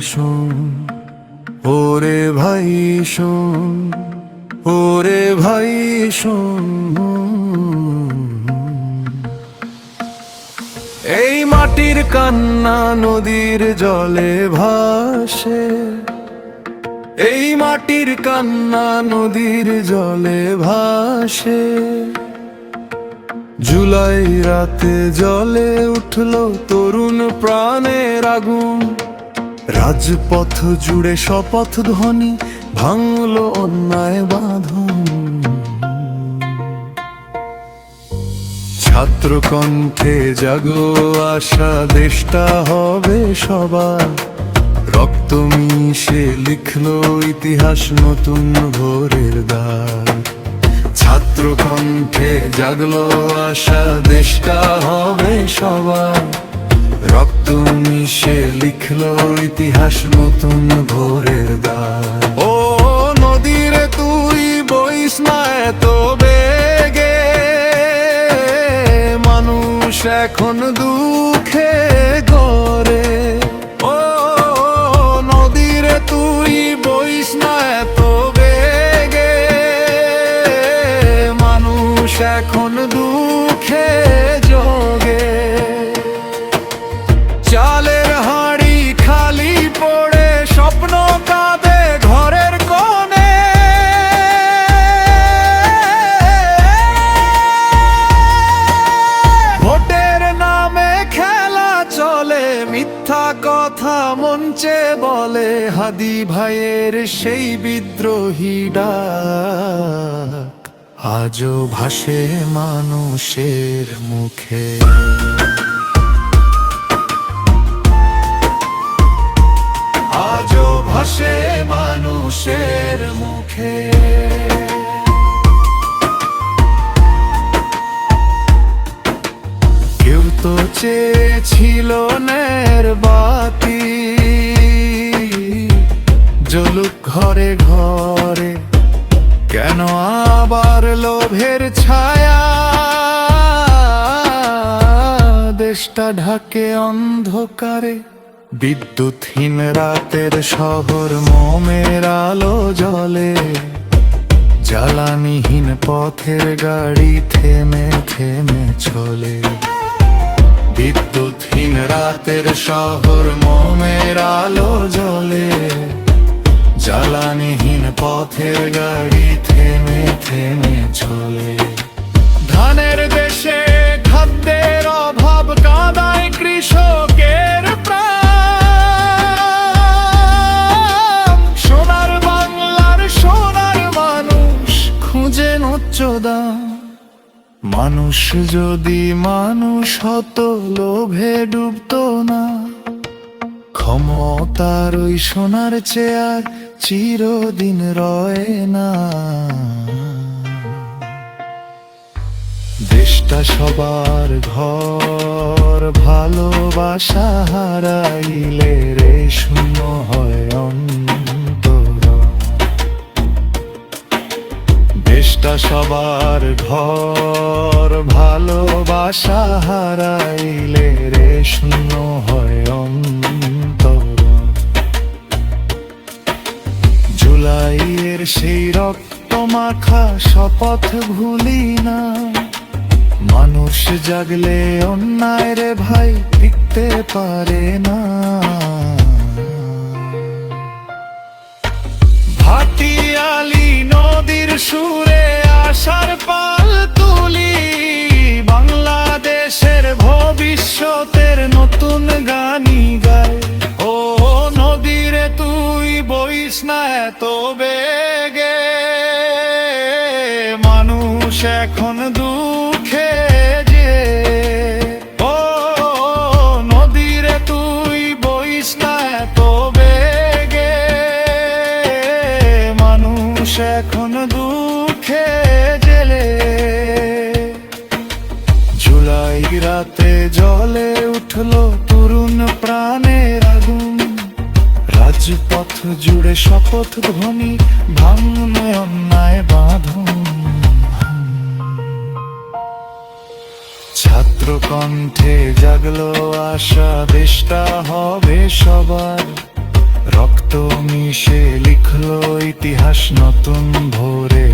শোন, ওরে ভাই শোন, ওরে ভাই শোন। এই মাটির কান্না নদীর জলে ভাসে, এই মাটির কান্না নদীর জলে ভাসে। জুলাই রাতে জলে উঠলো তরুণ প্রাণের আগুন, রাজপথ জুড়ে শপথ ধ্বনি ভাঙলো অন্যায় বাঁধন। ছাত্র কণ্ঠে জাগো আশা, দেশটা হবে সবার। রক্ত মিশে লিখলো ইতিহাস নতুন ভোরের দ্বার। ছাত্র কণ্ঠে জাগলো আশা, দেশটা হবে সবার। রক্ত মিশে লিখলো ইতিহাস নতুন ভোরের দ্বার। ও নদীরে তুই বইস না এত বেগে, মানুষ এখন দুঃখে গড়ে। ও নদীরে তুই বইস না এত বেগে, মানুষ এখন দুঃখে যোগে। চালের হাঁড়ি খালি পড়ে স্বপ্ন কাঁদে ঘরের কোণে। ভোটের নামে খেলা চলে, মিথ্যা কথা মঞ্চে বলে। হাদি ভাইয়ের সেই বিদ্রোহী ডাক আজও ভাসে মানুষের মুখে। আজও ভাসে মানুষের মুখে। কেউ তো চেয়েছিল ন্যায়ের বাতি জ্বলুক ঘরে ঘরে, কেন আবার লোভের ছায়া দেশটা ঢাকে অন্ধকারে। বিদ্যুৎহীন রাতের শহর মোমের আলো জ্বলে, জ্বালানিহীন পথের গাড়ি থেমে থেমে চলে। বিদ্যুৎহীন রাতের শহর মোমের আলো জ্বলে, জ্বালানিহীন পথের গাড়ি থেমে থেমে চলে। ধানের দেশে খাদ্যের অভাব কাঁদায় কৃষকের প্রাণ। সোনার বাংলার সোনার মানুষ খুঁজে উচ্চদাম। মানুষ যদি মানুষ হতো লোভে ডুবতো না, ক্ষমতার ওই সোনার চেয়ার চিরদিন রয় না। দেশটা সবার ঘর, ভালোবাসা হারাইলে রে শূন্য হয় অন্তর। দেশটা সবার ঘর, ভালোবাসা হারাইলে রে শূন্য হয় অন্তর। জুলাইয়ের সেই রক্ত মাখা শপথ ভুলি না। মানুষ জাগলে অন্যায় রে ভাই টিকতে পারে না। ভাটিয়ালি নদীর সুরে আশার পাল তুলি, বাংলাদেশের ভবিষ্যতের নতুন গানি গায়। ও নদীরে তুই বইস না এত বেগে, মানুষ এখন দুঃখে যে। ও নদীরে তুই বইস না এত বেগে, মানুষ এখন দুঃখে জেলে। জুলাই রাতে জলে উঠলো তরুণ প্রাণের আগুন, রাজপথ জুড়ে শপথ ধ্বনি ভাঙলো অন্যায় বাঁধন। ছাত্র কণ্ঠে জাগলো আশা, দেশটা হবে সবার। রক্ত মিশে লিখলো ইতিহাস নতুন ভোরে।